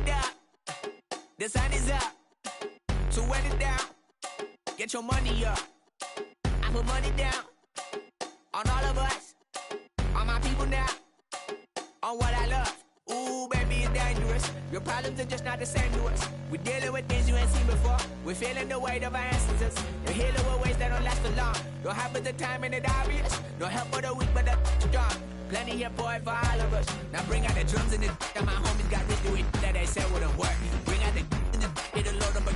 it up. The sun is up. So run it down. Get your money up. I put money down on all of us, on my people now, on what I love. Ooh, baby, it's dangerous. Your problems are just not the same to us. We're dealing with things you ain't seen before. We're feeling the weight of our ancestors. You're healing with ways that don't last for long. Don't happen the time and it obvious. No help for the weak, but the strong. Plenty here for it for all of us. Now bring out the drums and the that my homies got rich doing that they said wouldn't work. Bring out the and the hit a load of a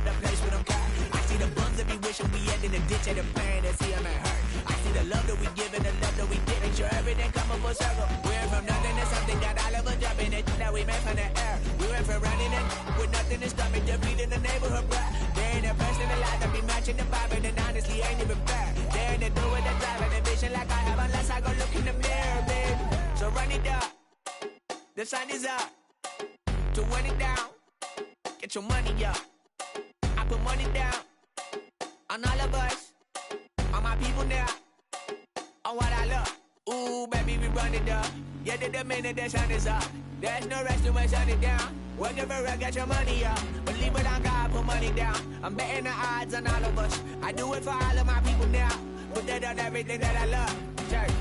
the place with them got. I see the bums that be wishing we end in the ditch of the pain that see them and hurt. I see the love that we give and the love that we get. Make sure everything come up full circle. We're from nothing to something, got all of us jumping it that we made from the air. We went from running it with nothing to stop it, just beating the neighborhood, bruh. There ain't a person alive that be matching the vibe, and honestly ain't even fair. There ain't a do with the drive and the vision like I have unless I go look in the mirror, babe. So run it up, the sun is up. To run it down, get your money up. I put money down on all of us, on my people now, on what I love. Ooh, baby, we run it up. Yeah, the minute the sun is up, there's no rest to shut it down. Working for real, get your money up. Believe it on God, put money down. I'm betting the odds on all of us. I do it for all of my people now. Put that on everything that I love. Church.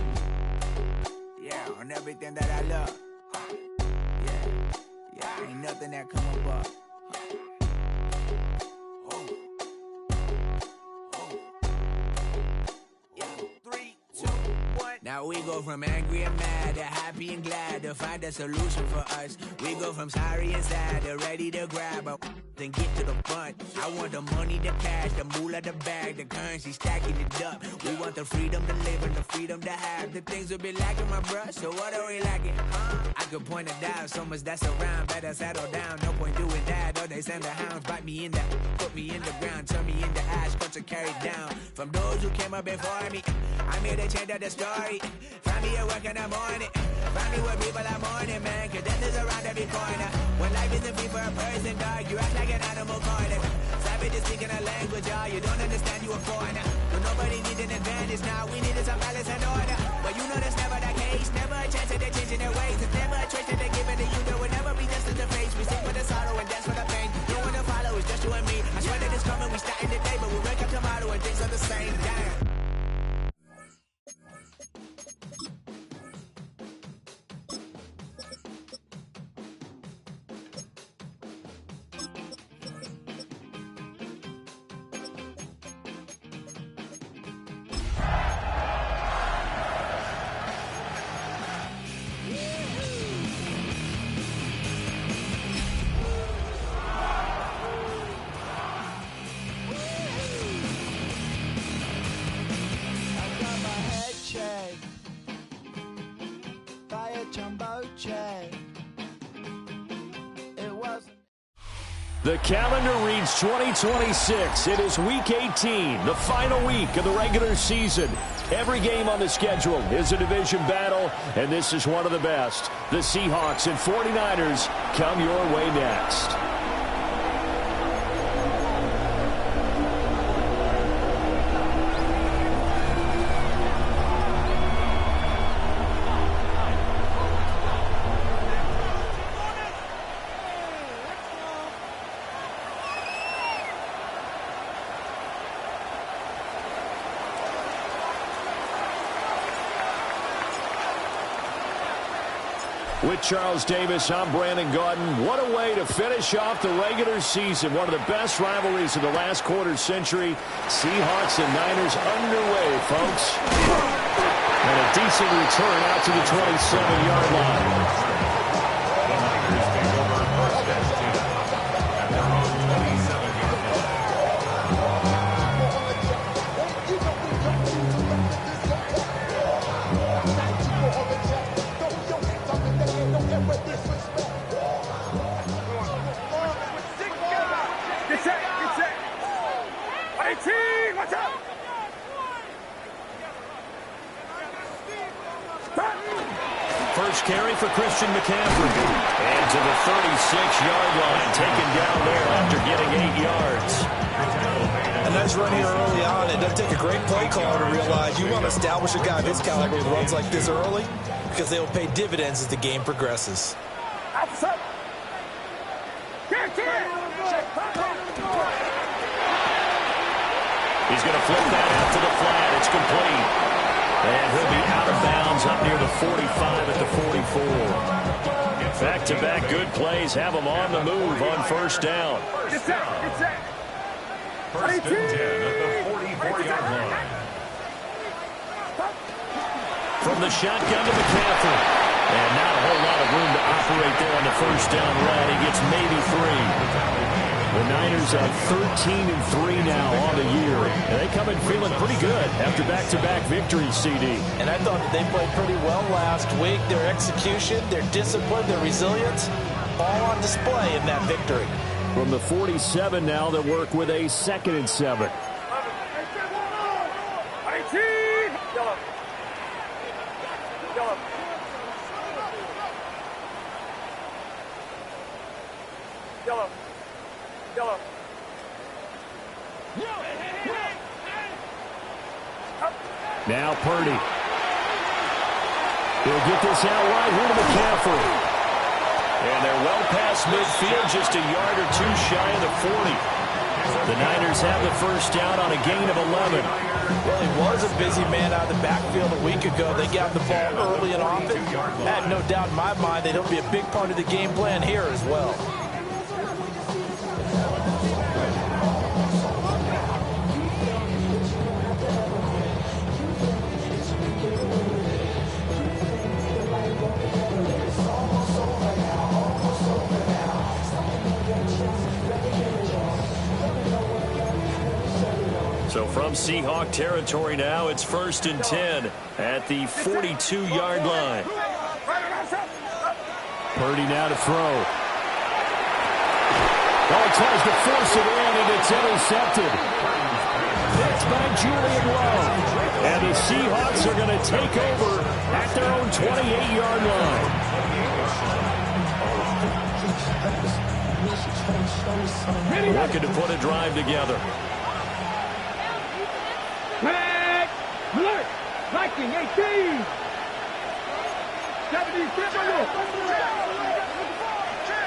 Yeah, on everything that I love. Yeah, ain't nothing that come above. Now we go from angry and mad to happy and glad to find a solution for us. We go from sorry and sad to ready to grab up and get to the front. I want the money, the cash, the moolah, the bag, the currency, stacking it up. We want the freedom to live and the freedom to have the things we'll be lacking, my bruh. So what are we lacking? I could point it out, so much that's around. Better settle down, no point doing that. Or they send the hounds, bite me in the, put me in the ground, turn me into ash, culture carried down. From those who came up before me, I'm here to change up the story. Find me at work in the morning. Find me where people are mourning, man. Cause death is around every corner. When life isn't free for a person, dog, you act like an animal corner. Savage is speaking a language, y'all. You don't understand, you a foreigner. But nobody needs an advantage now. We needed some balance and order. But you know that's never the case. Never a chance that they're changing their ways. It's never a choice that they're giving to you. There will never be justice to face. We sing for the sorrow and dance for the pain. No one to follow, it's just you and me. I swear that it's coming, we starting today. But we'll wake up tomorrow and things are the same. Damn. The calendar reads 2026. It is Week 18, the final week of the regular season. Every game on the schedule is a division battle, and this is one of the best. The Seahawks and 49ers come your way next. With Charles Davis, I'm Brandon Gaudin. What a way to finish off the regular season. One of the best rivalries of the last quarter century. Seahawks and Niners underway, folks. And a decent return out to the 27-yard line. First carry for Christian McCaffrey. And to the 36-yard line, taken down there after getting 8 yards. And that's running early on. It does take a great play caller to realize you want to establish a guy of this caliber with runs like this early because they will pay dividends as the game progresses. He's going to flip that out to the flat. It's complete. And he'll be out of bounds up near the 45 at the 44. Back-to-back good plays have him on the move on first down. First and 10 at the 44-yard line. From the shotgun to McCaffrey. And not a whole lot of room to operate there on the first down run. He gets maybe 3. The Niners at 13-3 now on the year. And they come in feeling pretty good after back-to-back victories, CD. And I thought that they played pretty well last week. Their execution, their discipline, their resilience, all on display in that victory. From the 47 now, they'll work with a 2nd and 7. Now Purdy. He'll get this out wide here to McCaffrey. And they're well past midfield, just a yard or two shy of the 40. The Niners have the first down on a gain of 11. Well, he was a busy man out of the backfield a week ago. They got the ball early and often. I had no doubt in my mind that it'll be a big part of the game plan here as well. So from Seahawk territory now, it's 1st and 10 at the 42-yard line. Purdy now to throw. Oh, he tries to force it in, and it's intercepted. Picked by Julian Love. And the Seahawks are going to take over at their own 28-yard line. Looking to put a drive together. Alert! Viking 18! 76!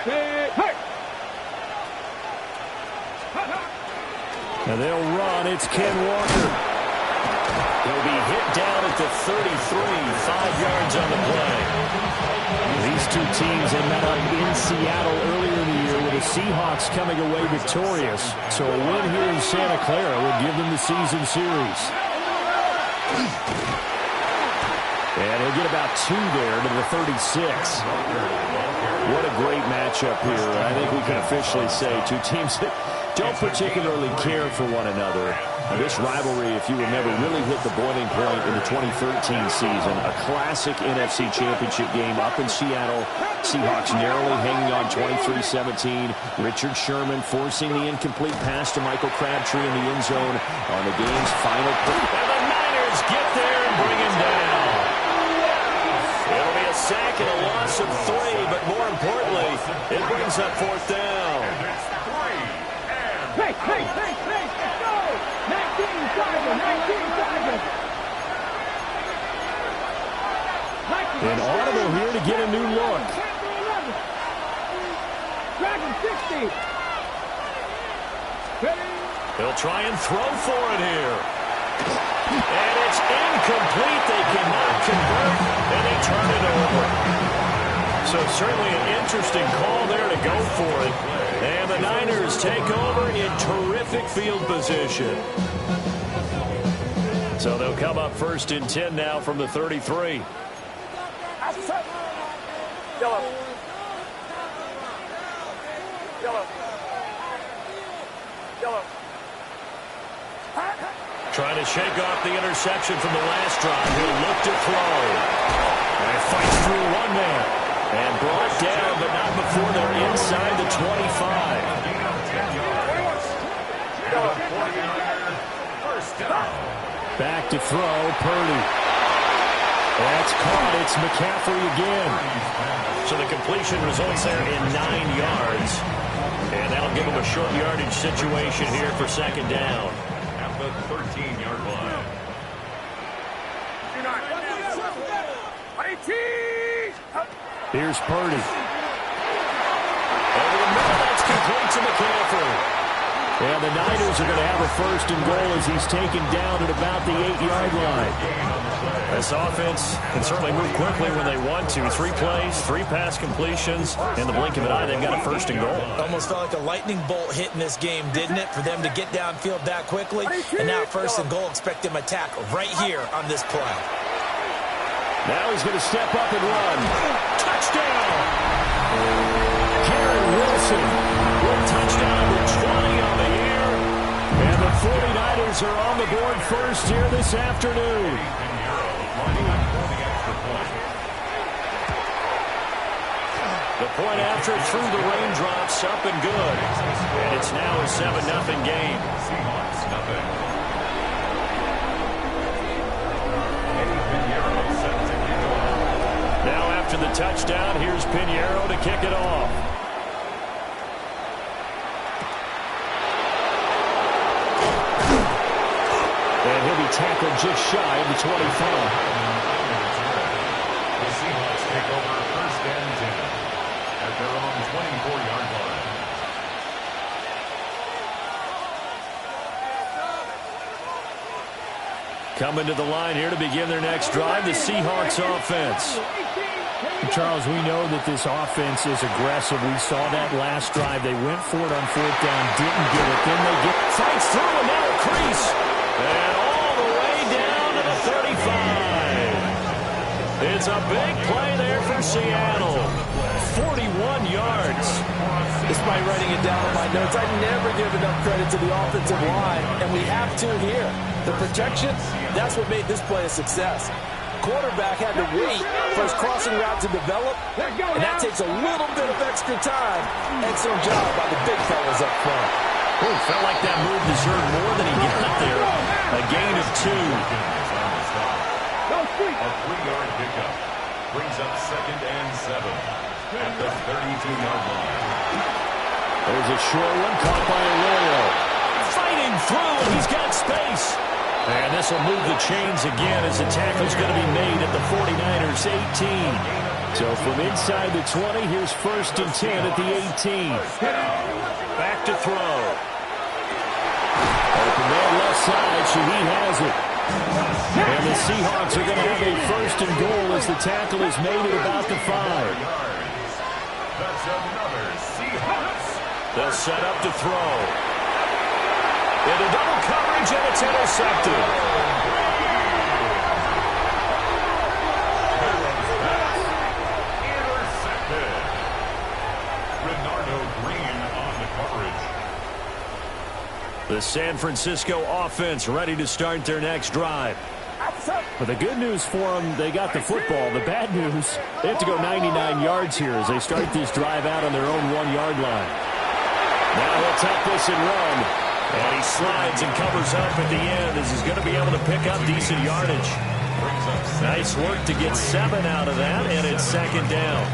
Hey! And they'll run. It's Ken Walker. He'll be hit down at the 33, 5 yards on the play. These two teams had met up in Seattle earlier in the year with the Seahawks coming away victorious. So a win here in Santa Clara would give them the season series. And he'll get about 2 there to the 36. What a great matchup here. I think we can officially say two teams that don't particularly care for one another. Now, this rivalry, if you remember, really hit the boiling point in the 2013 season. A classic NFC Championship game up in Seattle. Seahawks narrowly hanging on 23-17. Richard Sherman forcing the incomplete pass to Michael Crabtree in the end zone on the game's final play. And the Niners get there and bring him down. It'll be a sack and a loss of 3, but more importantly, it brings up 4th down. Hey, let's go! 19 Tigers! An audible here to get a new look. Dragon 60! He'll try and throw for it here. And it's incomplete. They cannot convert, and they turn it over. So certainly an interesting call there to go for it. And the Niners take over in terrific field position. So they'll come up 1st and 10 now from the 33. Trying to shake off the interception from the last drive. He'll look to throw. And fights through one man. And brought down, but not before they're inside the 25. Back to throw, Purdy. That's caught. It's McCaffrey again. So the completion results there in 9 yards. And that'll give them a short yardage situation here for 2nd down. At the 13-yard line. Here's Purdy. Over the middle, that's complete to McCaffrey. And the Niners are going to have a first and goal as he's taken down at about the 8-yard line. This offense can certainly move quickly when they want to. 3 plays, 3 pass completions. In the blink of an eye, they've got a first and goal. Almost felt like a lightning bolt hit in this game, didn't it? For them to get downfield that quickly. And now first and goal, expect them attack right here on this play. Now he's going to step up and run. Touchdown! Garrett Wilson with touchdown number 20 on the year. And the 49ers are on the board first here this afternoon. The point after through the raindrops, up and good. And it's now a 7-0 game. Now after the touchdown, here's Pinheiro to kick it off. And he'll be tackled just shy of the 25. The Seahawks take over first and 10 at their own 24-yard line. Coming to the line here to begin their next drive, the Seahawks offense. Charles, we know that this offense is aggressive. We saw that last drive. They went for it on 4th down, didn't get it. Then they get Fights through and now a crease. And all the way down to the 35. It's a big play there for Seattle. 41 yards. Despite writing it down on my notes, I never give enough credit to the offensive line, and we have to here. The protection, that's what made this play a success. Quarterback had to wait for his crossing route to develop, and that takes a little bit of extra time. Excellent job by the big fellas up front. Oh, felt like that move deserved more than he got there. A gain of 2. A 3-yard pickup brings up 2nd and 7 at the 32-yard line. There's a short one caught by Arroyo. Fighting through, and he's got space. And this will move the chains again as the tackle's going to be made at the 49ers 18. So from inside the 20, here's first and 10 at the 18. Back to throw. Open man left side, Shaheed has it. And the Seahawks are going to have a first and goal as the tackle is made at about the 5. That's another Seahawks. They'll set up to throw. Into double coverage, and it's intercepted. Intercepted. Renardo Green on the coverage. The San Francisco offense ready to start their next drive. But the good news for them, they got the football. The bad news, they have to go 99 yards here as they start this drive out on their own 1-yard line. Now he'll tuck this and run. And he slides and covers up at the end as he's going to be able to pick up decent yardage. Nice work to get 7 out of that, and it's 2nd down.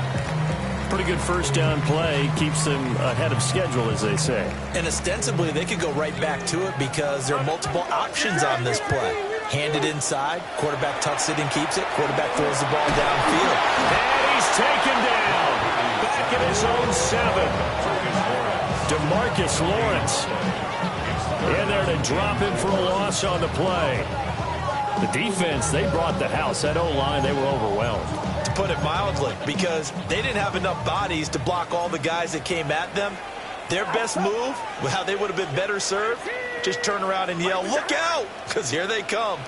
Pretty good first down play. Keeps them ahead of schedule, as they say. And ostensibly, they could go right back to it because there are multiple options on this play. Hand it inside, quarterback tucks it and keeps it, quarterback throws the ball downfield. And he's taken down. Back at his own 7. DeMarcus Lawrence in there to drop him for a loss on the play. The defense, they brought the house. That O-line, they were overwhelmed. To put it mildly, because they didn't have enough bodies to block all the guys that came at them. Their best move, well, they would have been better served. Just turn around and yell, "Look out!" because here they come.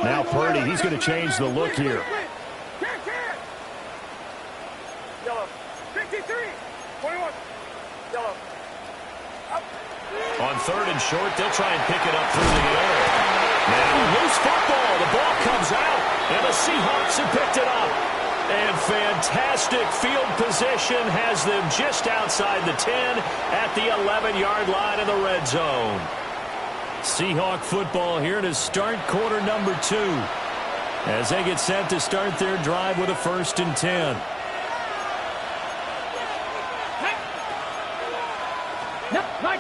Now Purdy, he's going to change the look here. On 3rd and short, they'll try and pick it up through the air. Now loose football. The ball comes out, and the Seahawks have picked it up. And fantastic field position has them just outside the 10 at the 11-yard line in the red zone. Seahawk football here to start quarter number 2 as they get set to start their drive with a 1st and 10.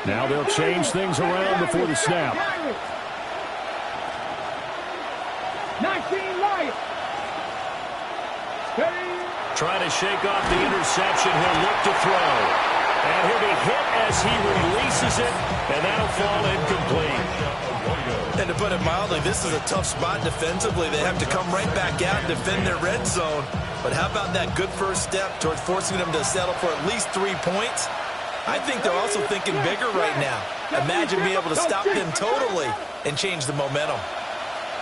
Now they'll change things around before the snap. 19 Lions. Trying to shake off the interception. He'll look to throw. And he'll be hit as he releases it, and that'll fall incomplete. And to put it mildly, this is a tough spot defensively. They have to come right back out and defend their red zone. But how about that good first step towards forcing them to settle for at least 3 points? I think they're also thinking bigger right now. Imagine being able to stop them totally and change the momentum.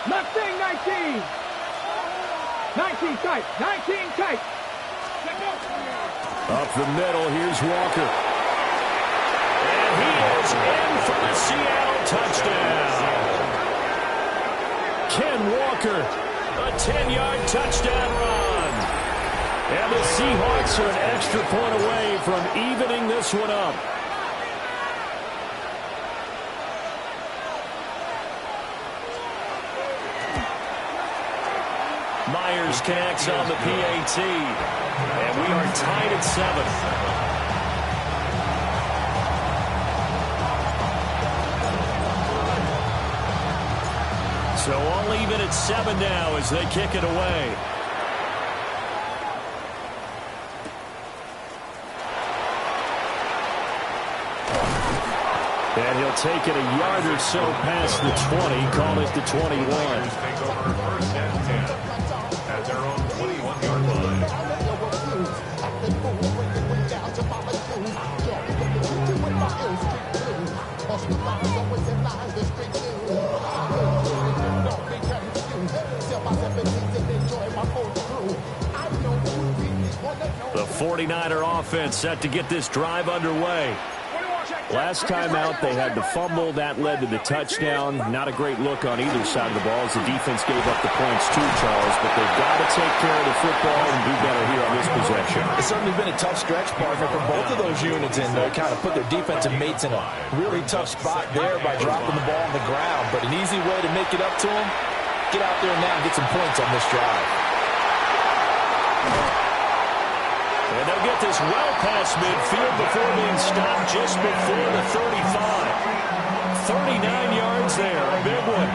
Mustang 19. 19 tight. 19 tight. Up the middle, here's Walker. And he is in for the Seattle touchdown. Ken Walker, A 10-yard touchdown run. and the Seahawks are an extra point away from evening this one up. Myers connects on the PAT, and we are tied at 7. So all even at 7 now as they kick it away. And he'll take it a yard or so past the 20, call it the 21. Take over first and 10 at their own 21-yard line. The 49er offense set to get this drive underway. Last time out, they had the fumble. That led to the touchdown. Not a great look on either side of the ball as the defense gave up the points too, Charles. But they've got to take care of the football and do better here on this possession. It's certainly been a tough stretch, partner, for both of those units, and they kind of put their defensive mates in a really tough spot there by dropping the ball on the ground. But an easy way to make it up to them, get out there now and get some points on this drive. And they'll get this well past midfield before being stopped just before the 35. 39 yards there, a big one.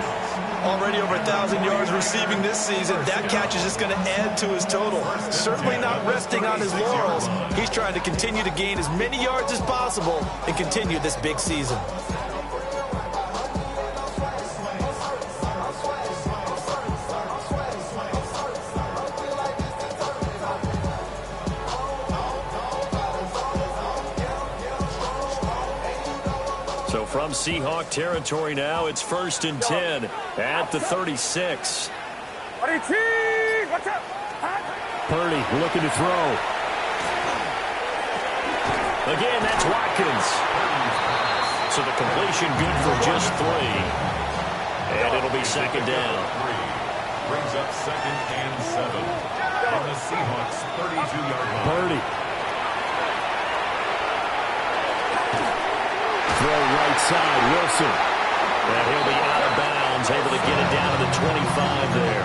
Already over 1,000 yards receiving this season. That catch is just going to add to his total. Certainly not resting on his laurels. He's trying to continue to gain as many yards as possible and continue this big season. So from Seahawk territory now, it's 1st and 10 at the 36. Purdy looking to throw. Again, that's Watkins. So the completion good for just 3. And it'll be 2nd down. Brings up 2nd and 7 on the Seahawks 32-yard line. Purdy. Throw right side, Wilson. And he'll be out of bounds, able to get it down to the 25 there.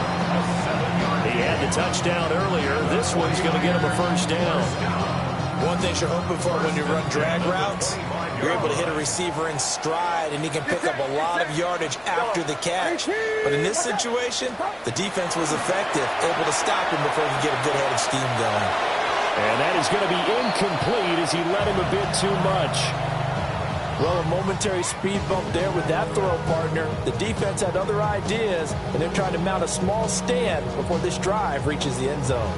He had the touchdown earlier. This one's going to get him a 1st down. One thing you're hoping for when you run drag routes, you're able to hit a receiver in stride, and he can pick up a lot of yardage after the catch. But in this situation, the defense was effective, able to stop him before he could get a good head of steam going. And that is going to be incomplete as he led him a bit too much. Well, a momentary speed bump there with that throw, partner. The defense had other ideas, and they're trying to mount a small stand before this drive reaches the end zone.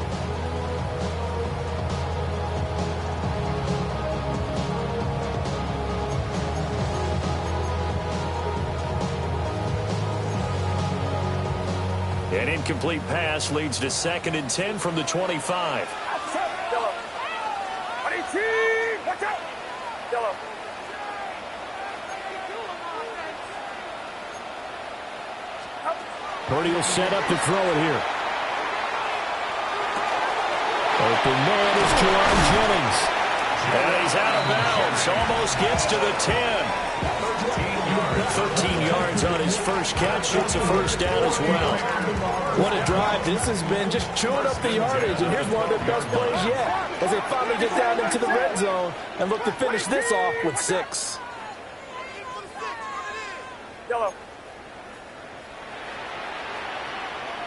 An incomplete pass leads to 2nd and 10 from the 25. Purdy will set up to throw it here. Open man is Jerron Jennings. And he's out of bounds. Almost gets to the 10. 13 yards on his first catch. It's a 1st down as well. What a drive this has been, just chewing up the yardage. And here's one of their best plays yet as they finally get down into the red zone and look to finish this off with 6. Yellow.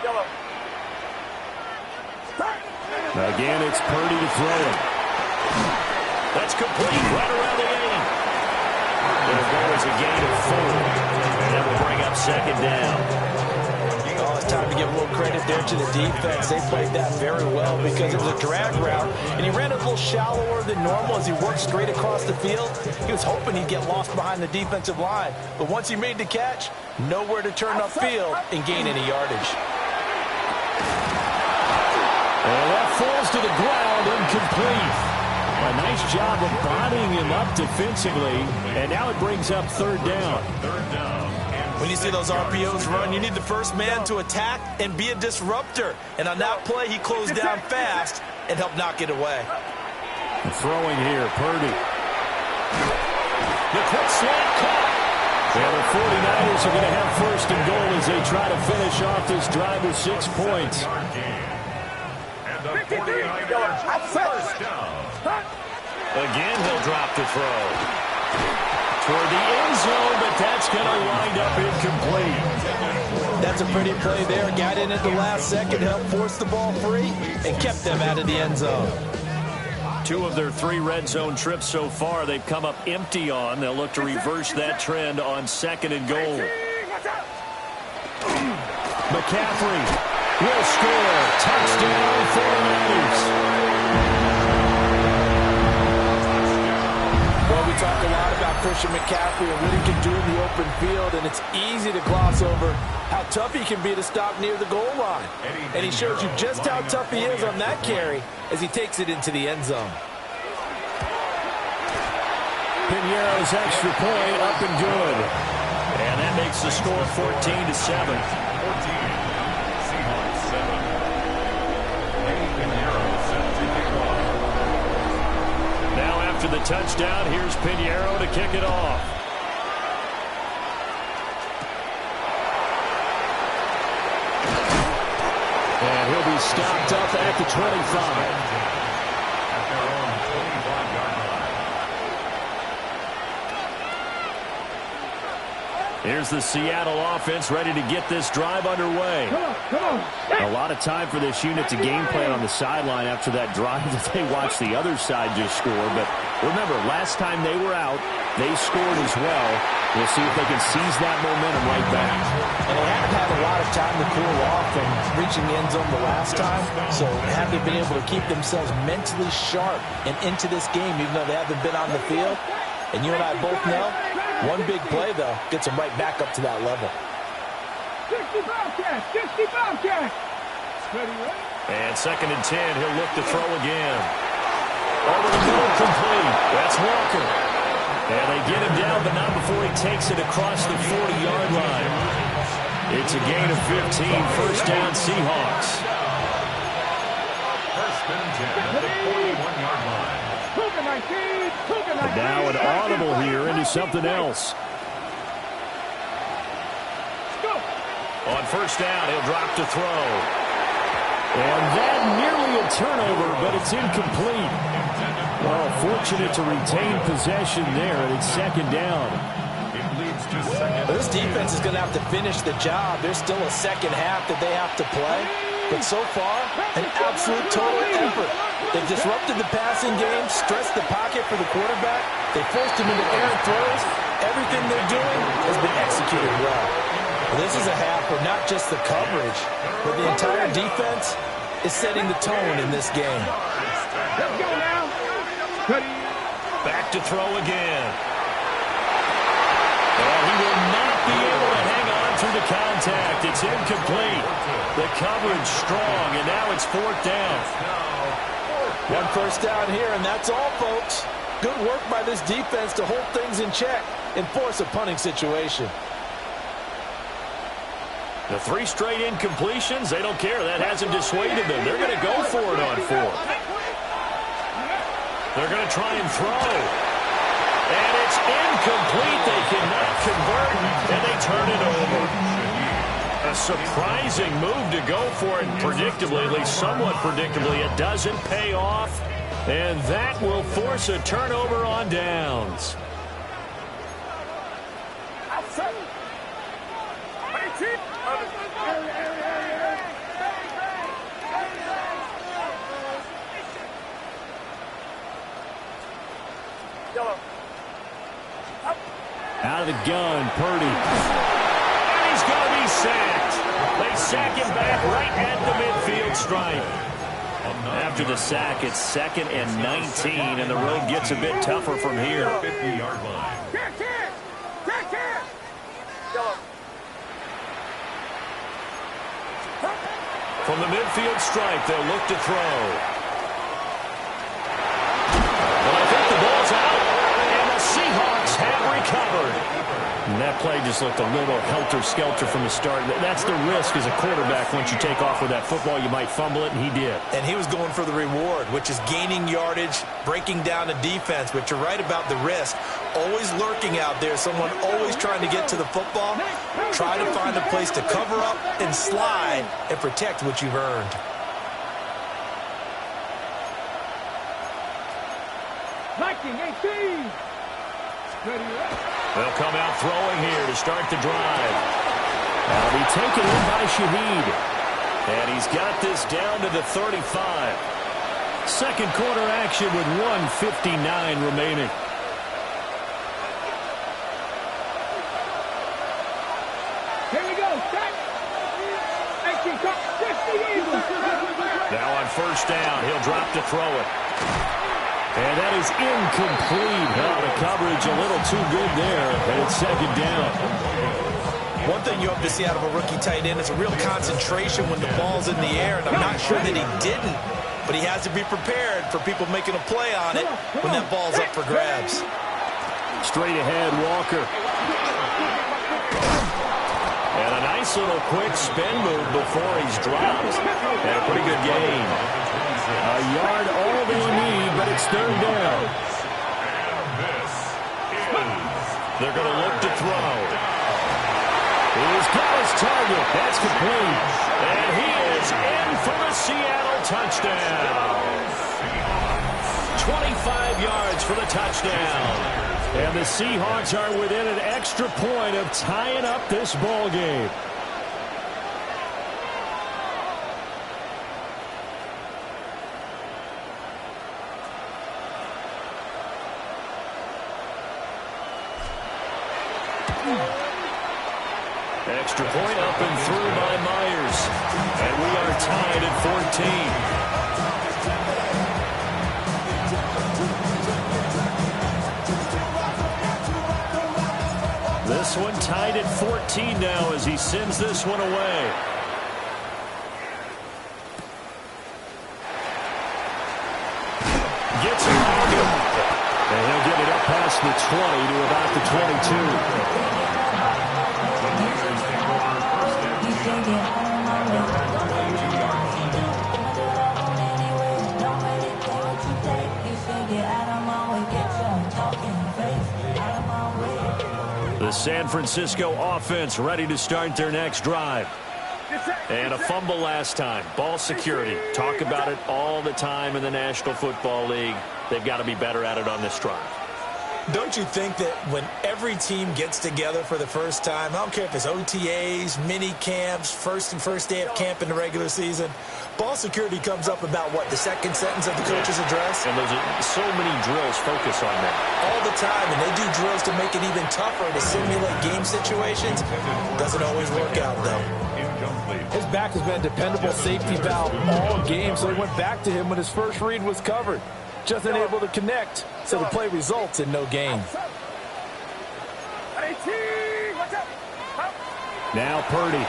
Yellow. Again, it's Purdy to throw it. That's complete right around the has a gain of 4. And that will bring up second down. Oh, it's time to give a little credit there to the defense. They played that very well because it was a drag route, and he ran a little shallower than normal as he worked straight across the field. He was hoping he'd get lost behind the defensive line, but once he made the catch, nowhere to turn upfield and gain any yardage. And that falls to the ground, incomplete. A nice job of bodying him up defensively, and now it brings up third down. When you see those RPOs run, you need the first man to attack and be a disruptor. And on that play, he closed down fast and helped knock it away. Throwing here, Purdy. The quick slant caught. And the 49ers are going to have first and goal as they try to finish off this drive with 6 points. And the 49ers first down. Again, he'll drop the throw. Toward the end zone, but that's going to wind up incomplete. That's a pretty play there. Got in at the last second, helped force the ball free, and kept them out of the end zone. 2 of their 3 red zone trips so far, they've come up empty on. They'll look to reverse that trend on second and goal. McCaffrey will score. Touchdown, 49ers. Well, we talk a lot about Christian McCaffrey and what he can do in the open field, and it's easy to gloss over how tough he can be to stop near the goal line. And he shows you just how tough he is on that carry as he takes it into the end zone. Piñeiro's extra point up and good. And that makes the score 14-7. 14. Seahawks 7. Eddie Piñeiro set to kick off. Now after the touchdown, here's Piñeiro to kick it off. And he'll be stopped up at the 25. At their own 25-yard line. Here's the Seattle offense ready to get this drive underway. Come on. A lot of time for this unit to game plan on the sideline after that drive that they watched the other side just score. But remember, last time they were out, they scored as well. We'll see if they can seize that momentum right back. And they haven't had a lot of time to cool off from reaching the end zone the last time, so have they been able to keep themselves mentally sharp and into this game even though they haven't been on the field? And you and I both know, one big play, though, gets them right back up to that level. 60 Bobcats. And second and 10, he'll look to throw again. Over the middle, complete. That's Walker. And they get him down, but not before he takes it across the 40-yard line. It's a gain of 15, first down Seahawks. First and 10 at the 41-yard line. Now an audible here into something else. On first down, he'll drop to throw. And that nearly a turnover, but it's incomplete. Well, fortunate to retain possession there, and it's second down. It leads to second. This defense is going to have to finish the job. There's still a second half that they have to play. But so far, an absolute total effort. They've disrupted the passing game, stressed the pocket for the quarterback. They forced him into errant throws. Everything they're doing has been executed well. This is a half where not just the coverage, but the entire defense is setting the tone in this game. Let's go now. Back to throw again. And he will not be able to hang on through the contact. It's incomplete. The coverage strong, and now it's fourth down. One first down here, and that's all, folks. Good work by this defense to hold things in check and force a punting situation. The 3 straight incompletions, they don't care. That hasn't dissuaded them. They're going to go for it on 4th. They're going to try and throw. And it's incomplete. They cannot convert, and they turn it over. A surprising move to go for it, predictably, at least somewhat predictably. It doesn't pay off, and that will force a turnover on downs. Out of the gun, Purdy. And he's going to be sacked. They sack him back right at the midfield stripe. After the sack, it's 2nd and 19, and the road gets a bit tougher from here. 50-yard line. From the midfield stripe, they'll look to throw. Well, I think the ball's out, and the Seahawks have recovered. And that play just looked a little helter-skelter from the start. That's the risk as a quarterback. Once you take off with that football, you might fumble it, and he did. And he was going for the reward, which is gaining yardage, breaking down the defense. But you're right about the risk. Always lurking out there, someone always trying to get to the football. Try to find a place to cover up and slide and protect what you've earned. Viking 18. They'll come out throwing here to start the drive. That'll be taken in by Shaheed. And he's got this down to the 35. Second quarter action with 1:59 remaining. Here we go. Set. Now on first down, he'll drop to throw it. And that is incomplete. Oh, the coverage a little too good there, and it's 2nd down. One thing you hope to see out of a rookie tight end is a real concentration when the ball's in the air, and I'm not sure that he didn't, but he has to be prepared for people making a play on it when that ball's up for grabs. Straight ahead, Walker. And a nice little quick spin move before he's dropped. And a pretty good gain. A yard all they need, but it's 3rd down. They're going to look to throw. He's got his target. That's complete. And he is in for the Seattle touchdown. 25 yards for the touchdown. And the Seahawks are within an extra point of tying up this ball game. Extra point up and through by Myers. And we are tied at 14. This one tied at 14 now as he sends this one away. Gets around him. And he'll get it up past the 20 to about the 22. The San Francisco offense ready to start their next drive. And a fumble last time. Ball security. Talk about it all the time in the National Football League. They've got to be better at it on this drive. Don't you think that when every team gets together for the first time, I don't care if it's OTAs, mini camps, first day of camp in the regular season, ball security comes up about what, the second sentence of the coach's address? And there's so many drills focus on that. All the time, and they do drills to make it even tougher to simulate game situations. Doesn't always work out, though. His back has been a dependable safety valve all game, so he went back to him when his first read was covered. Just unable to connect, so the play results in no gain. Now Purdy.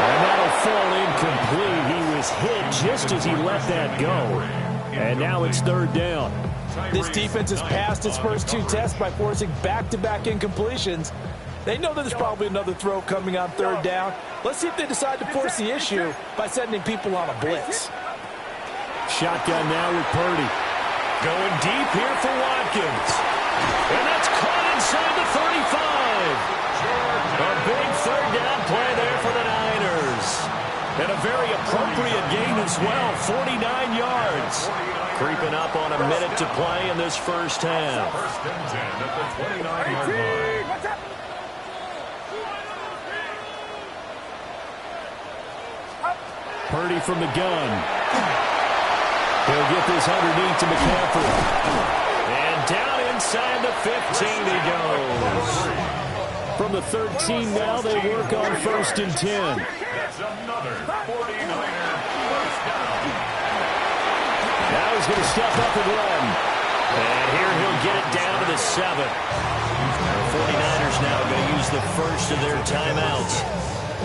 And that'll fall incomplete. He was hit just as he let that go. And now it's 3rd down. This defense has passed its first 2 tests by forcing back-to-back incompletions. They know that there's probably another throw coming on 3rd down. Let's see if they decide to force the issue by sending people on a blitz. Shotgun now with Purdy. Going deep here for Watkins. And that's caught inside the 35. A big 3rd down play there for the Niners. And a very appropriate gain as well, 49 yards. Creeping up on a minute to play in this first half. First and 10 at the 29-yard line. Purdy from the gun. He'll get this underneath to McCaffrey. And down inside the 15 he goes. From the 13 now, they work on 1st and 10. That's another 49er first down. Now he's going to step up and run. And here he'll get it down to the 7. The 49ers now going to use the first of their timeouts,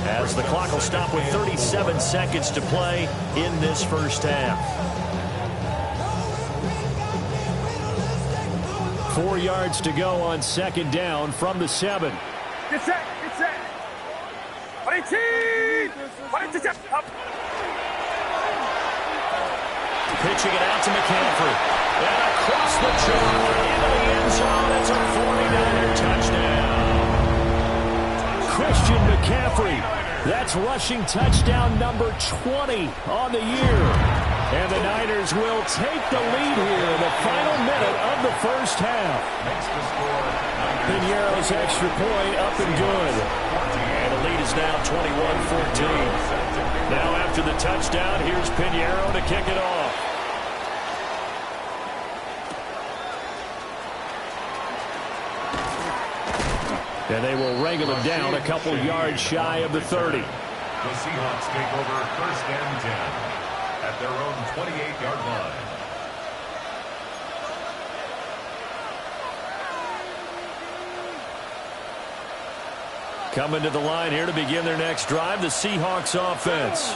as the clock will stop with 37 seconds to play in this first half. 4 yards to go on 2nd down from the 7. Get set, get set. 22, 22, up. Pitching it out to McCaffrey. And across the chalk into the end zone. It's a 49er touchdown. Christian McCaffrey. That's rushing touchdown number 20 on the year. And the Niners will take the lead here in the final minute of the first half. Makes the score. Piñeiro's extra point up and good. And the lead is now 21-14. Now after the touchdown, here's Piñeiro to kick it off. And they will wrangle him down a couple yards shy of the 30. The Seahawks take over 1st and 10 at their own 28-yard line. Coming to the line here to begin their next drive, the Seahawks offense.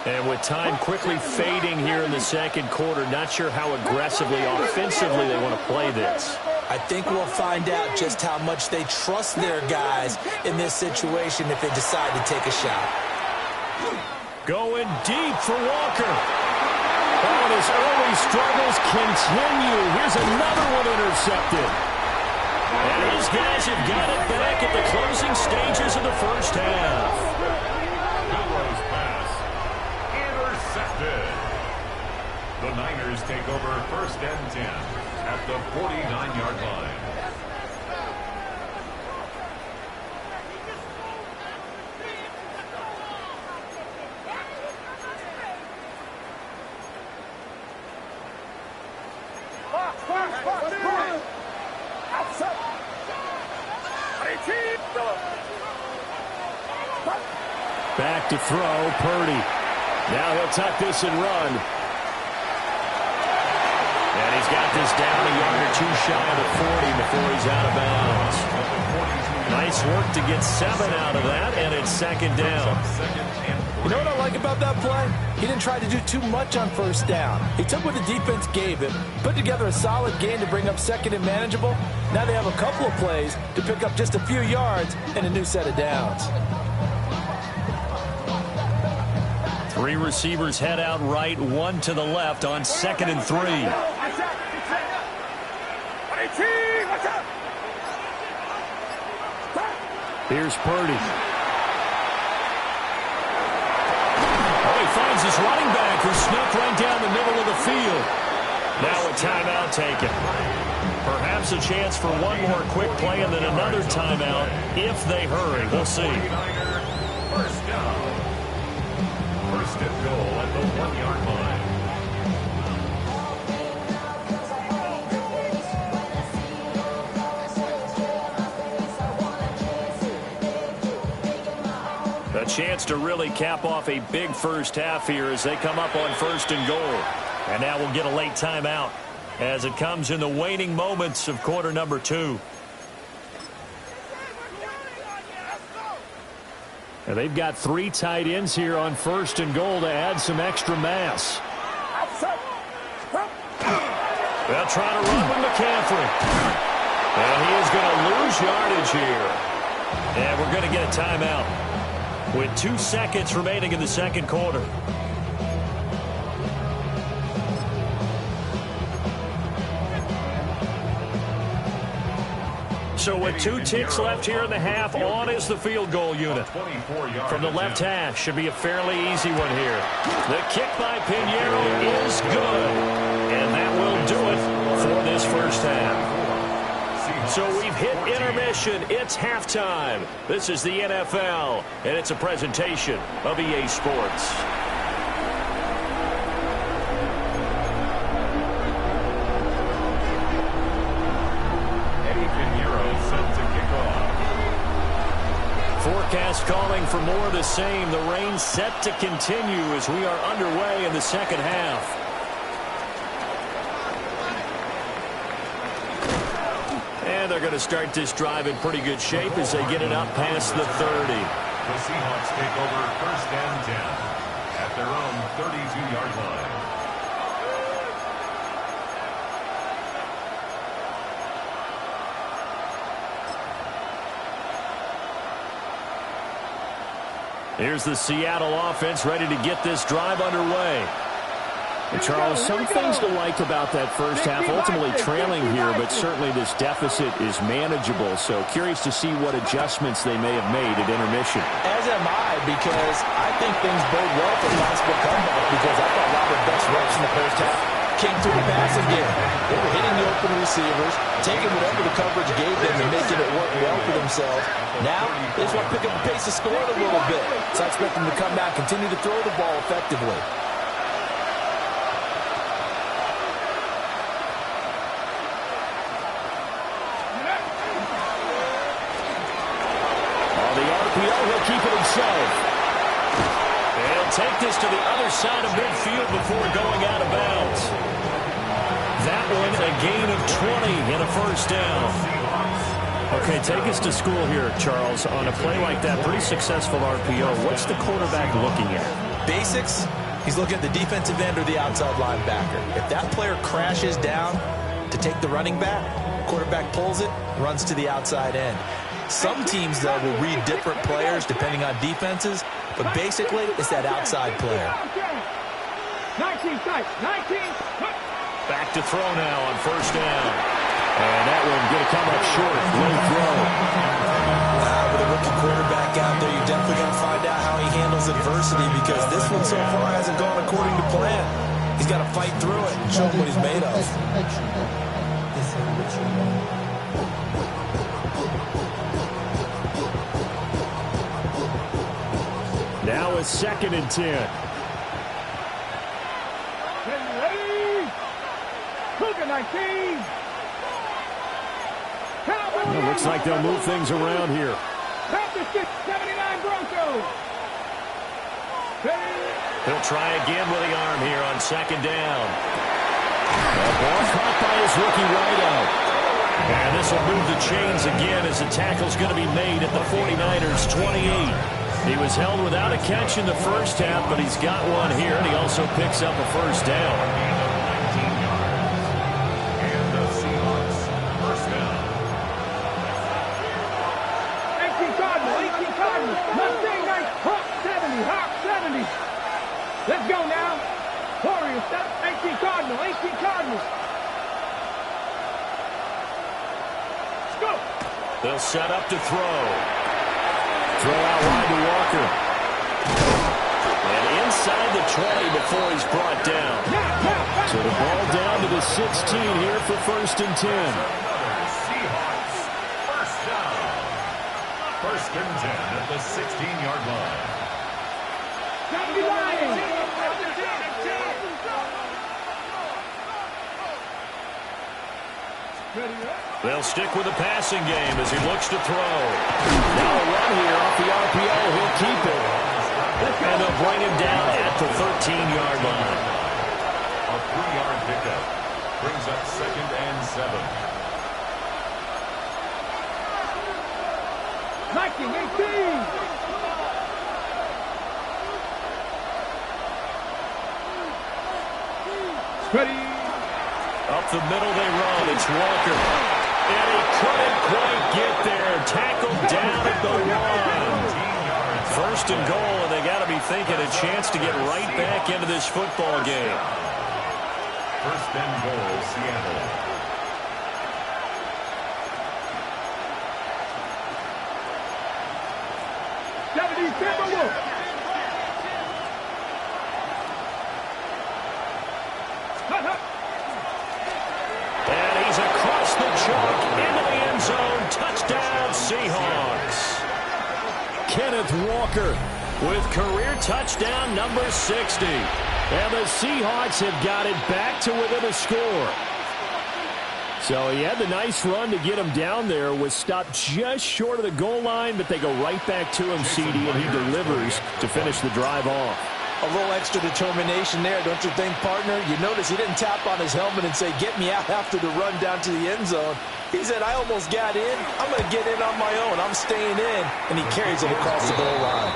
And with time quickly fading here in the second quarter, not sure how aggressively, offensively they want to play this. I think we'll find out just how much they trust their guys in this situation if they decide to take a shot. Going deep for Walker. Oh, and his early struggles continue. Here's another one intercepted. And these guys have got it back at the closing stages of the first half. Burrow's pass intercepted. The Niners take over 1st and 10 at the 49-yard line. Back to throw, Purdy. Now he'll tuck this and run. And he's got this down a yard or two shy of the 40 before he's out of bounds. Nice work to get 7 out of that, and it's 2nd down. You know what I like about that play? He didn't try to do too much on 1st down. He took what the defense gave him, put together a solid game to bring up 2nd and manageable. Now they have a couple of plays to pick up just a few yards and a new set of downs. 3 receivers head out right, 1 to the left on 2nd and 3. Here's Purdy. Oh, he finds his running back who snuck right down the middle of the field. Now a timeout taken. Perhaps a chance for one more quick play and then another timeout if they hurry. We'll see. 1st down. 1st and goal at the 1-yard line. A chance to really cap off a big first half here as they come up on 1st and goal. And now we'll get a late timeout as it comes in the waning moments of quarter number 2. And they've got 3 tight ends here on 1st and goal to add some extra mass. They'll try to run with McCaffrey. And he is going to lose yardage here. And we're going to get a timeout with 2 seconds remaining in the second quarter. So with 2 ticks left here in the half, on is the field goal unit. From the left hash, should be a fairly easy one here. The kick by Piñeiro is good. And that will do it for this first half. So we've hit intermission. It's halftime. This is the NFL, and it's a presentation of EA Sports. Refs calling for more of the same. The rain set to continue as we are underway in the second half. And they're going to start this drive in pretty good shape as they get it up past the 30. The Seahawks take over first and 10 at their own 32-yard line. Here's the Seattle offense ready to get this drive underway. And Charles, some things to like about that first half. Ultimately trailing here, but certainly this deficit is manageable. So curious to see what adjustments they may have made at intermission. As am I, because I think things bode well for a possible comeback, because I thought a lot of their best reps in the first half came through the passing game. They were hitting the open receivers, taking whatever the coverage gave them and making it work well for themselves. Now, they just want to pick up the pace of scoring a little bit. So I expect them to come back, continue to throw the ball effectively. He'll keep it himself. And he'll take this to the other side of midfield before going out of bounds. That one a gain of 20 and a first down. Okay, take us to school here, Charles. On a play like that, pretty successful RPO. What's the quarterback looking at? Basics. He's looking at the defensive end or the outside linebacker. If that player crashes down to take the running back, quarterback pulls it, runs to the outside end. Some teams, though, will read different players depending on defenses, but basically it's that outside player. 19 sight, 19. Back to throw now on first down. And that one going to come up short. Low throw. With a rookie quarterback out there, you're definitely going to find out how he handles adversity, because this one so far hasn't gone according to plan. He's got to fight through it and show what he's made of. Now it's 2nd and 10. Well, looks like they'll move things around here. 79 Broncos. He'll try again with the arm here on 2nd down. The ball caught by his rookie wideout. And this will move the chains again as the tackle's going to be made at the 49ers 28. He was held without a catch in the first half, but he's got one here, and he also picks up a first down. 19 yards. And the Seahawks first down. 18 Cardinals. Mustang Knights, Hawk 70, Hawk 70. Let's go now. Warriors, 18 Cardinals, 18 Cardinals. Let's go. They'll set up to throw. Throw out wide to Walker. And inside the 20 before he's brought down. So the ball down to the 16 here for 1st and 10. Seahawks first down. 1st and 10 at the 16-yard line. They'll stick with the passing game as he looks to throw. Now a run here off the RPO. He'll keep it. And they'll bring him down at the 13-yard line. A 3-yard pickup brings up 2nd and 7. 19-18. Ready. Up the middle they run. It's Walker. And he couldn't quite get there. Tackled down at the 1. 1st and goal, and they got to be thinking a chance to get right back into this football game. 1st and goal, Seattle. And he's across the chalk into the end zone. Touchdown, Seahawks. Kenneth Walker with career touchdown number 60. And the Seahawks have got it back to within a score. So he had the nice run to get him down there, was stopped just short of the goal line, but they go right back to him, CD, and he delivers to finish the drive off. A little extra determination there, don't you think, partner? You notice he didn't tap on his helmet and say, get me out after the run down to the end zone. He said, I almost got in. I'm going to get in on my own. I'm staying in. And he carries it across the goal line.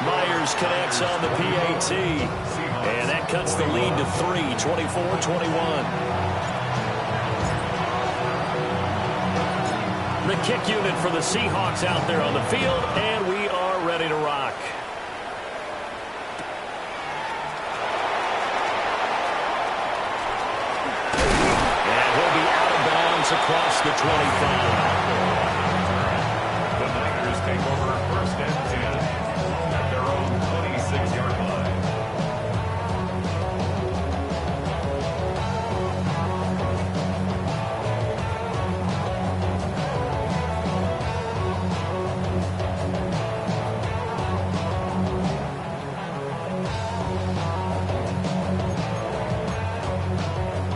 Myers connects on the PAT. And that cuts the lead to 3, 24-21. The kick unit for the Seahawks out there on the field, and we are ready to rock. And he'll be out of bounds across the 25. The Niners take over 1st and 10 at their own 26-yard line.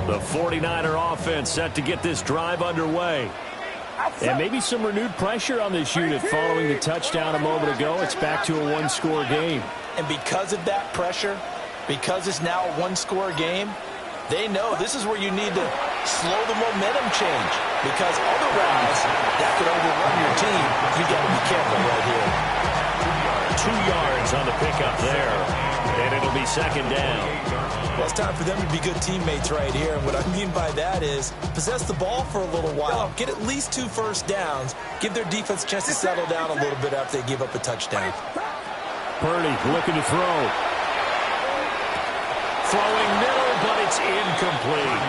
The 49er offense set to get this drive underway. And maybe some renewed pressure on this unit following the touchdown a moment ago. It's back to a one-score game. And because of that pressure, because it's now a one-score game, they know this is where you need to slow the momentum change. Because otherwise, that could overrun your team. You got to be careful right here. 2 yards on the pickup there. And it'll be 2nd down. Well, it's time for them to be good teammates right here. And what I mean by that is possess the ball for a little while. Get at least 2 first downs. Give their defense a chance to settle down a little bit after they give up a touchdown. Purdy looking to throw. Throwing middle, but it's incomplete.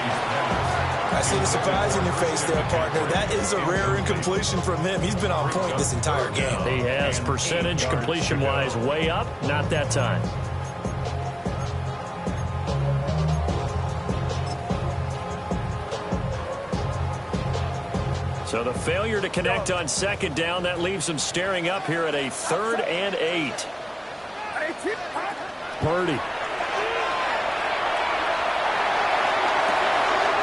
I see the surprise in your face there, partner. That is a rare incompletion from him. He's been on point this entire game. He has percentage completion-wise way up. Not that time. So the failure to connect on 2nd down, that leaves them staring up here at a 3rd and 8. Purdy.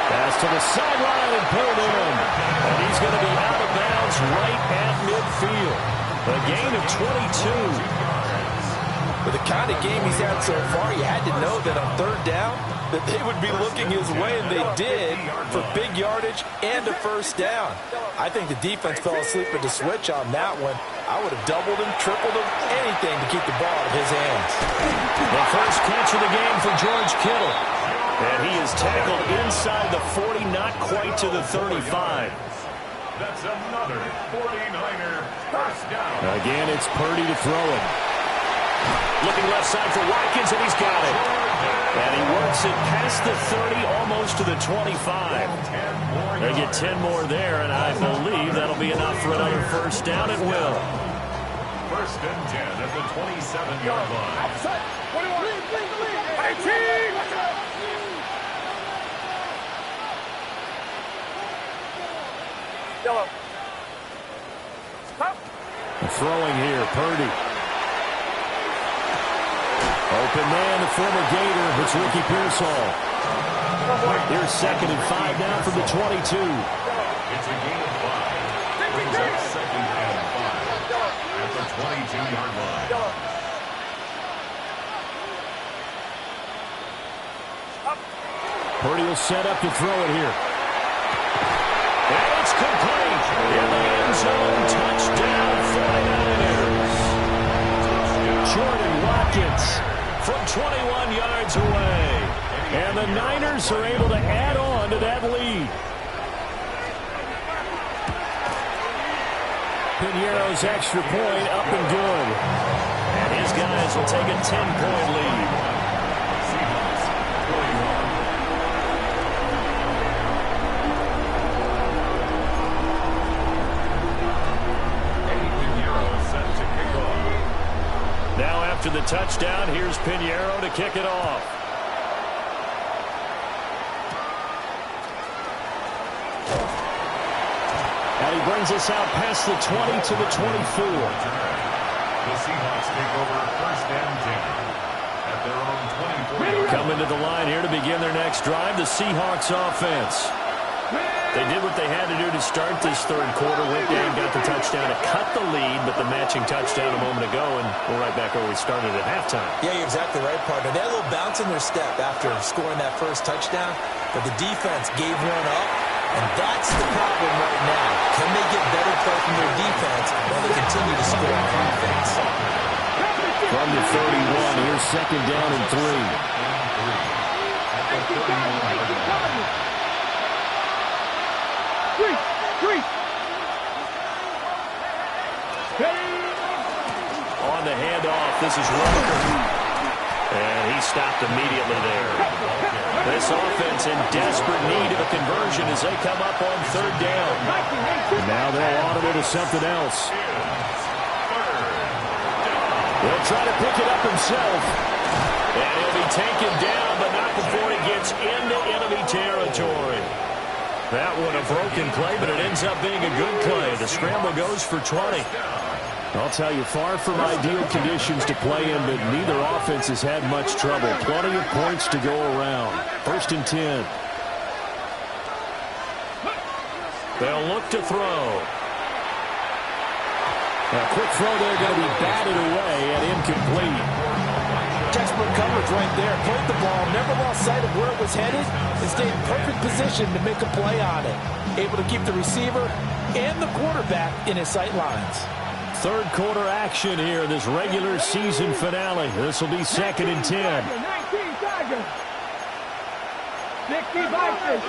Pass to the sideline and pulled in. And he's going to be out of bounds right at midfield. A gain of 22. With the kind of game he's had so far, you had to know that on 3rd down that they would be looking his way, and they did, for big yardage and a 1st down. I think the defense fell asleep at the switch on that one. I would have doubled him, tripled him, anything to keep the ball out of his hands. The first catch of the game for George Kittle. And he is tackled inside the 40, not quite to the 35. That's another 49er 1st down. Again, it's Purdy to throw it. Looking left side for Watkins, and he's got it. And he works it past the 30, almost to the 25. They get 10 more there, and I believe that'll be enough for another 1st down. It will. 1st and 10 at the 27-yard line. Throwing here, Purdy. Open man, the former Gator. It's Ricky Pearsall. Here's 2nd and 5 now from the 22. It's a gain of 5. Brings up 2nd and 5 at the 22-yard line. Purdy will set up to throw it here. And it's complete. In the end zone, touchdown 49ers. Jordan Watkins From 21 yards away. And the Niners are able to add on to that lead. Piñeiro's extra point up and good. And his guys will take a 10-point lead. Now after the touchdown, here's Piñeiro to kick it off. And he brings us out past the 20 to the 24. The Seahawks take over 1st and 10 at their own 24. Coming to the line here to begin their next drive, the Seahawks offense. They did what they had to do to start this third quarter. Went down, got the touchdown to cut the lead, but the matching touchdown a moment ago, and we're right back where we started at halftime. Yeah, you're exactly right, partner. They had a little bounce in their step after scoring that first touchdown, but the defense gave one up, and that's the problem right now. Can they get better play from their defense while they continue to score on offense? From the 31, here's second down and 3. On the handoff, this is Walker. And he stopped immediately there. This offense in desperate need of a conversion as they come up on third down. Now they'll audible to something else. He'll try to pick it up himself. And he'll be taken down, but not before he gets into enemy territory. That one a broken play, but it ends up being a good play. The scramble goes for 20. I'll tell you, far from ideal conditions to play in, but neither offense has had much trouble. Plenty of points to go around. First and 10. They'll look to throw. A quick throw there, going to be batted away and incomplete. Textbook coverage right there. Played the ball, never lost sight of where it was headed, and stayed in perfect position to make a play on it. Able to keep the receiver and the quarterback in his sight lines. Third quarter action here in this regular season finale. This will be second and 10. 19 Tigers. 60 Vikings.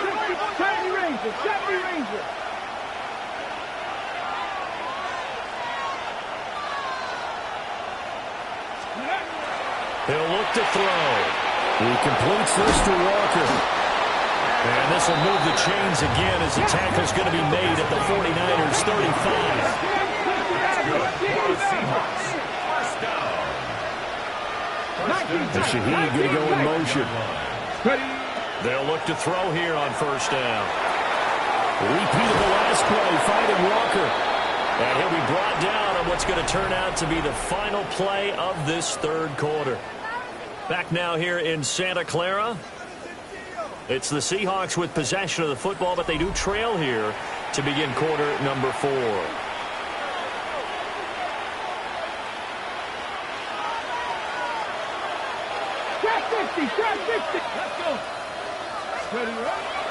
70 Rangers. 70 Rangers. He'll look to throw. He completes this to Walker. And this will move the chains again as the tackle's going to be made at the 49ers 35. The Shaheed going to go in motion. They'll look to throw here on first down. Repeat of the last play, finding Walker. And he'll be brought down on what's going to turn out to be the final play of this third quarter. Back now here in Santa Clara. It's the Seahawks with possession of the football, but they do trail here to begin quarter number 4.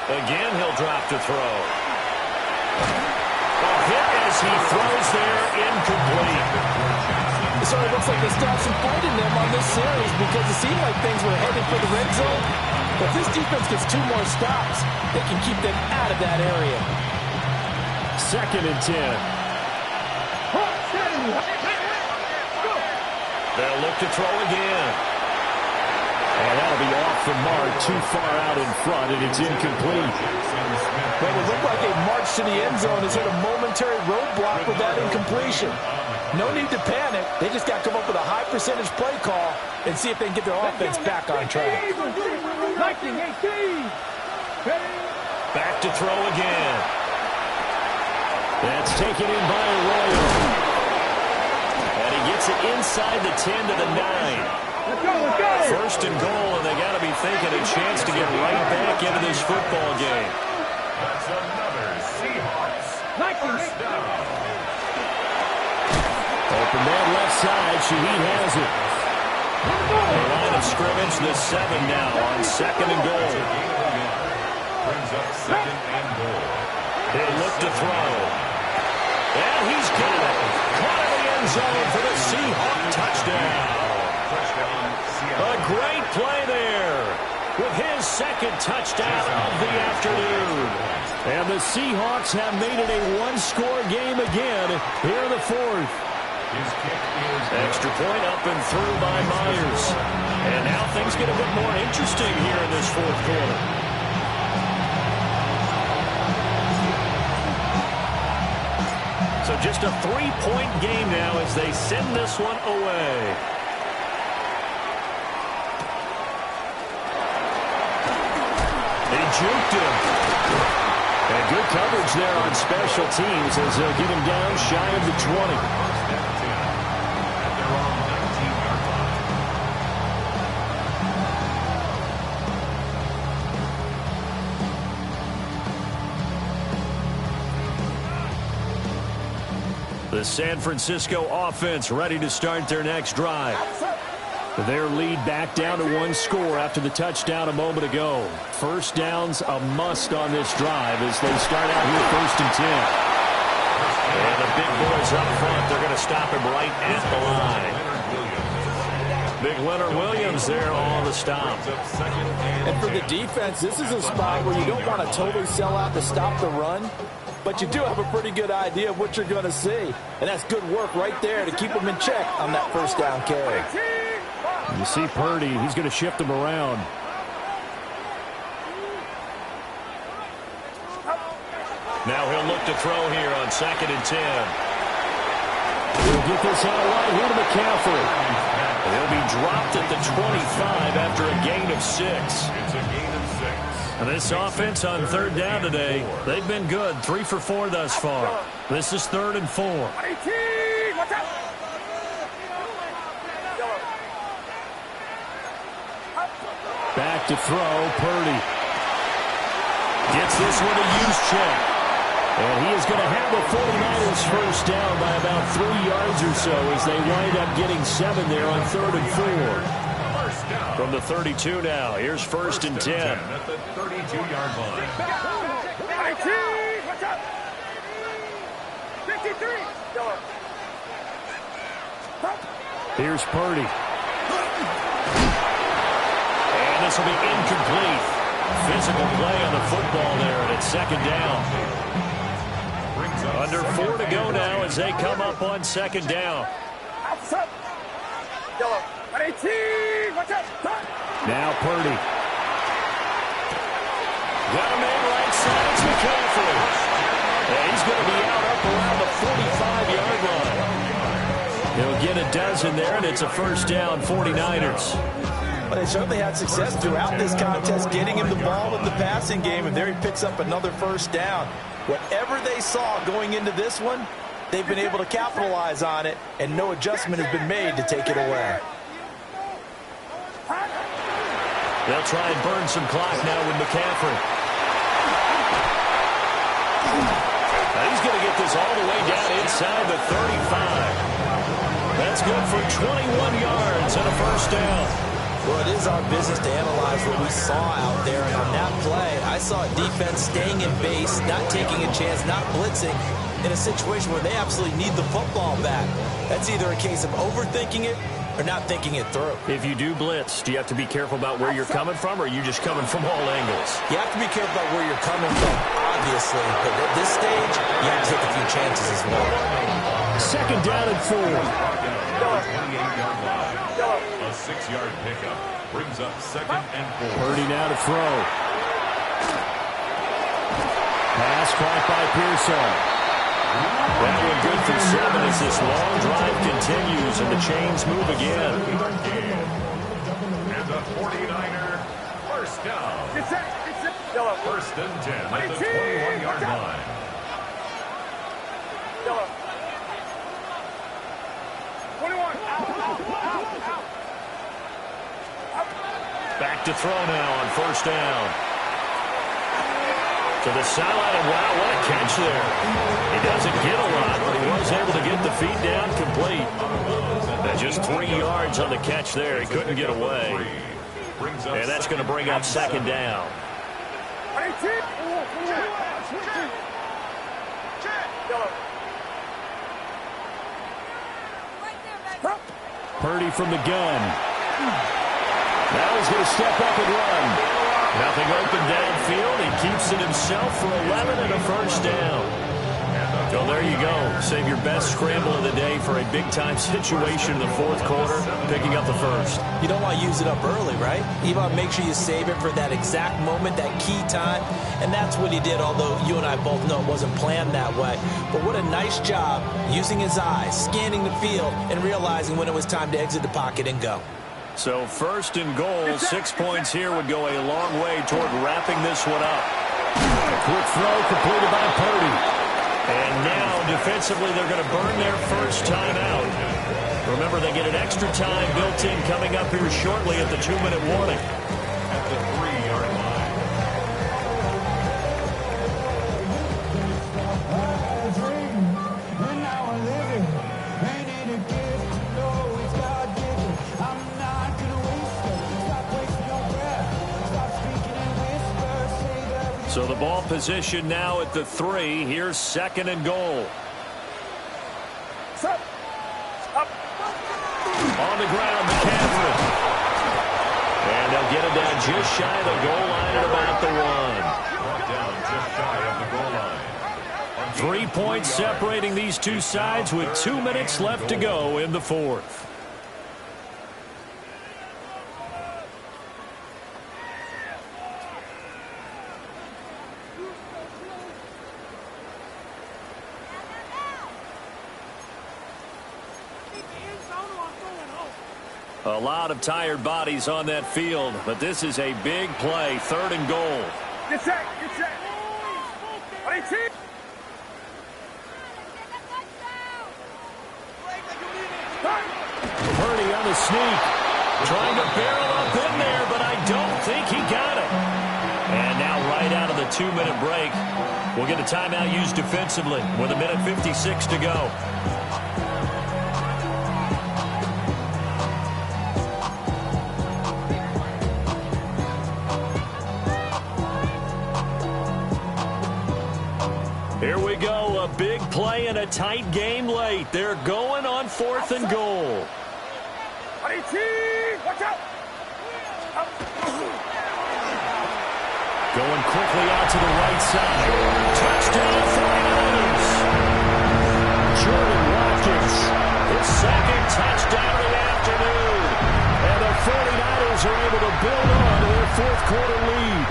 Again, he'll drop to throw. A hit as he throws there, incomplete. It sort of looks like they still have some fight in them on this series because it seemed like things were headed for the red zone. But if this defense gets 2 more stops, they can keep them out of that area. Second and 10. They'll look to throw again. And that'll be off the mark, too far out in front, and it's incomplete. But it looked like a march to the end zone has hit a momentary roadblock with that incompletion. No need to panic. They just got to come up with a high percentage play call and see if they can get their offense back on track. Back to throw again. That's taken in by Arroyo. And he gets it inside the 10 to the 9. First and goal, and they got to be thinking a chance to get right back into this football game. That's another Seahawks first down. Open man left side, Shaheed has it. The line of scrimmage, the 7 now on second and goal. Brings up second and goal. He'll look to throw. And he's got it. Caught in the end zone for the Seahawk touchdown. A great play there with his second touchdown of the afternoon. And the Seahawks have made it a one-score game again here in the fourth. Extra point up and through by Myers. And now things get a bit more interesting here in this fourth quarter. So just a 3-point game now as they send this one away. Juked him. And good coverage there on special teams as they'll get him down shy of the 20. The San Francisco offense ready to start their next drive. Their lead back down to one score after the touchdown a moment ago. First down's a must on this drive as they start out here 1st and 10. And the big boys up front, they're going to stop him right at the line. Big Leonard Williams there on the stop. And for the defense, this is a spot where you don't want to totally sell out to stop the run, but you do have a pretty good idea of what you're going to see. And that's good work right there to keep them in check on that first down carry. You see Purdy, he's going to shift them around. Now he'll look to throw here on 2nd and 10. He'll get this out wide here to McCaffrey. He'll be dropped at the 25 after a gain of 6. It's a gain of 6. And this offense on 3rd down today, they've been good. 3 for 4 thus far. This is 3rd and 4. Back to throw, Purdy. Gets this one a use check. And he is going to have the 49ers first down by about 3 yards or so as they wind up getting 7 there on 3rd and 4. From the 32 now, here's 1st and 10. At the 32-yard line. Here's Purdy. And this will be incomplete. Physical play on the football there, and it's 2nd down. Under 4 to go now as they come up on 2nd down. Now Purdy. Got a man right side. It's McCaffrey. And he's going to be out up around the 45-yard line. He'll get a dozen there, and it's a first down, 49ers. But they certainly had success throughout this contest, getting him the ball in the passing game, and there he picks up another first down. Whatever they saw going into this one, they've been able to capitalize on it, and no adjustment has been made to take it away. They'll try and burn some clock now with McCaffrey. Now he's going to get this all the way down inside the 35. That's good for 21 yards and a first down. Well, it is our business to analyze what we saw out there, and on that play, I saw a defense staying in base, not taking a chance, not blitzing, in a situation where they absolutely need the football back. That's either a case of overthinking it or not thinking it through. If you do blitz, do you have to be careful about where you're coming from, or are you just coming from all angles? You have to be careful about where you're coming from, obviously, but at this stage, you have to take a few chances as well. 2nd down and 4. 28-yard line. A 6-yard pickup brings up 2nd and 4. Purdy now to throw. Pass caught by Pearson. That one good for 7 as this long drive continues and the chains move again. And the 49er first down. 1st and 10 at the 21-yard line. Back to throw now on 1st down. To the sideline, and wow, what a catch there. He doesn't get a lot, but he was able to get the feet down complete. And just 3 yards on the catch there. He couldn't get away. And that's going to bring up 2nd down. Purdy from the gun. Now he's going to step up and run. Nothing open downfield. He keeps it himself for 11 and a first down. So there you go. Save your best scramble of the day for a big-time situation in the 4th quarter, picking up the first. You don't want to use it up early, right? You want to make sure you save it for that exact moment, that key time. And that's what he did, although you and I both know it wasn't planned that way. But what a nice job using his eyes, scanning the field, and realizing when it was time to exit the pocket and go. So 1st and goal, 6 points here would go a long way toward wrapping this one up. Quick throw completed by Purdy. And now, defensively, they're going to burn their first time out. Remember, they get an extra time built in coming up here shortly at the 2-minute warning. At the 3-yard line. When I was So the ball position now at the 3. Here's 2nd and goal. On the ground, McCaffrey. And they'll get it down just shy of the goal line at about the 1. 3 points separating these two sides with 2 minutes left to go in the 4th. A lot of tired bodies on that field, but this is a big play. 3rd and goal. Get set, get set. Purdy on the sneak. Trying to barrel up in there, but I don't think he got it. And now right out of the 2-minute break, we'll get a timeout used defensively with 1:56 to go. Here we go, a big play and a tight game late. They're going on 4th and goal. Watch out! Going quickly out to the right side. Touchdown 49ers. Jordan Watkins, his 2nd touchdown of the afternoon. And the 49ers are able to build on to their 4th quarter lead.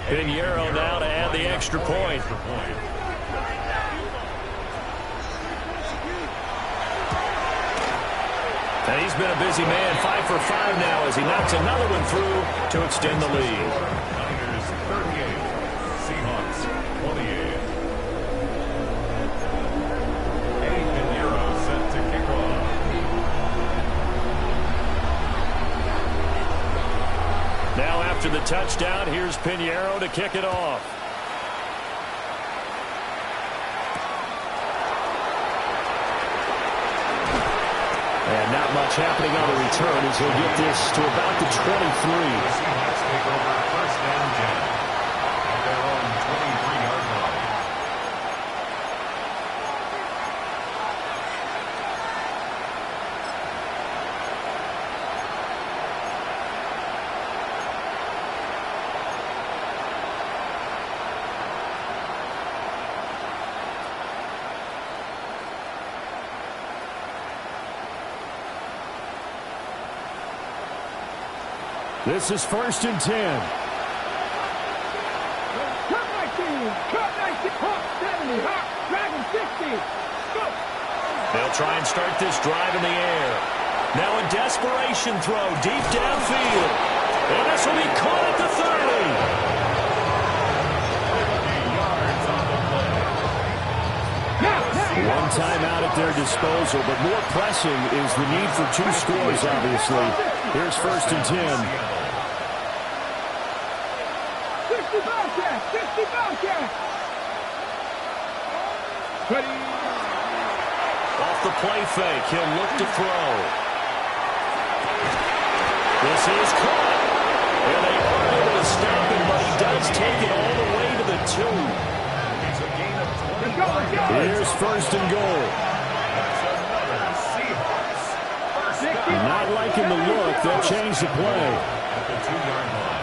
Pinheiro now to add the extra point. And he's been a busy man, 5 for 5 now as he knocks another one through to extend the lead. Niners 38, Seahawks 28. Eddie Pinheiro set to kick off. Now after the touchdown, here's Pinheiro to kick it off. And not much happening on the return as he'll get this to about the 23. The Seahawks take over 1st and 10 at their own 23-yard line. This is 1st and 10. Cut 19, cut 19, Hawk 70, Hawk, Dragon 60. Go. They'll try and start this drive in the air. Now a desperation throw deep downfield. And this will be caught at the 30. One timeout at their disposal, but more pressing is the need for 2 scores, obviously. Here's 1st and 10. 60 Bobcats, 60 Bobcats. Ready. Off the play fake, he'll look to throw. This is caught. And they aren't able to stop him, but he does take it all the way to the 2. It's a gain of 20. Here's 1st and goal. That's another Seahawks. Not liking the look. They'll change the play. At the 2-yard line.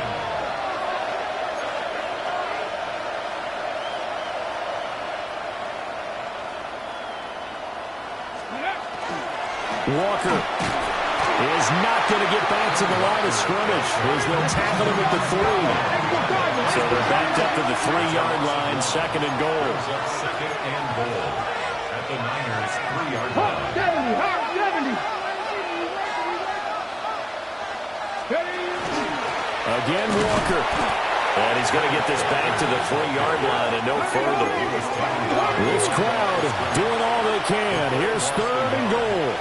Walker is not going to get back to the line of scrimmage as they'll tackle him at the 3. So they're backed up to the 3-yard line, 2nd and goal. 2nd and goal at the Niners 3-yard Hawk line. 70, Hawk 70. Again, Walker. And he's going to get this back to the 3-yard line and no further. This crowd doing all they can. Here's 3rd and goal.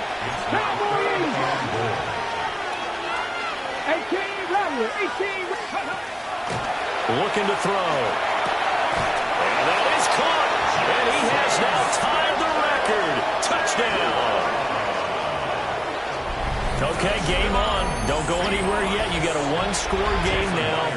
18. Looking to throw. And that is caught. And he has now tied the record. record. Touchdown. Okay, game on. Don't go anywhere yet. You got a one-score game now.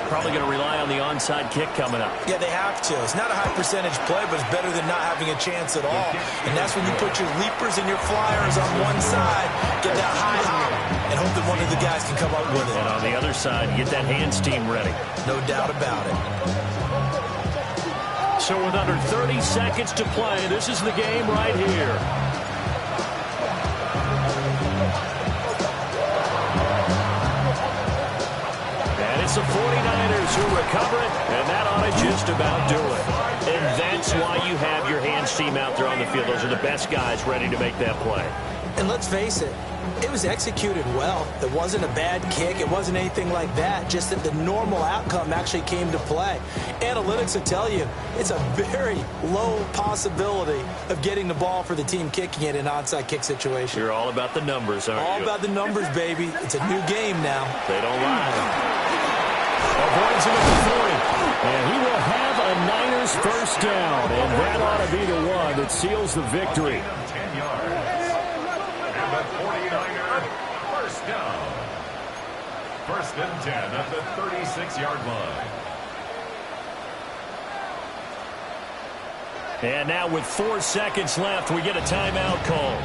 Probably going to rely on the onside kick coming up. Yeah, they have to. It's not a high percentage play, but it's better than not having a chance at all. And that's when you put your leapers and your flyers on one side, get that high hop, and hope that one of the guys can come up with it. And on the other side, get that hands team ready. No doubt about it. So with under 30 seconds to play, this is the game right here. It's the 49ers who recover it, and that ought to just about do it. And that's why you have your hands team out there on the field. Those are the best guys ready to make that play. And let's face it, it was executed well. It wasn't a bad kick. It wasn't anything like that. Just that the normal outcome actually came to play. Analytics will tell you it's a very low possibility of getting the ball for the team kicking it in an onside kick situation. You're all about the numbers, aren't you? All about the numbers, baby. It's a new game now. They don't lie. Avoids him at the 40. And he will have a Niners first down. And that ought to be the one that seals the victory. 10 yards. And the 49er first down. First and 10 at the 36-yard line. And now with 4 seconds left, we get a timeout call.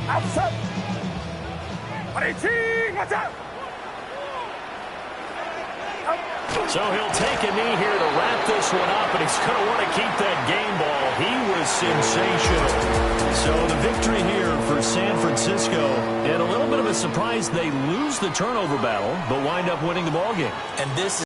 Outside. 18, watch out. So he'll take a knee here to wrap this one up, and he's going to want to keep that game ball. He was sensational. So the victory here for San Francisco, and a little bit of a surprise, they lose the turnover battle, but wind up winning the ball game. And this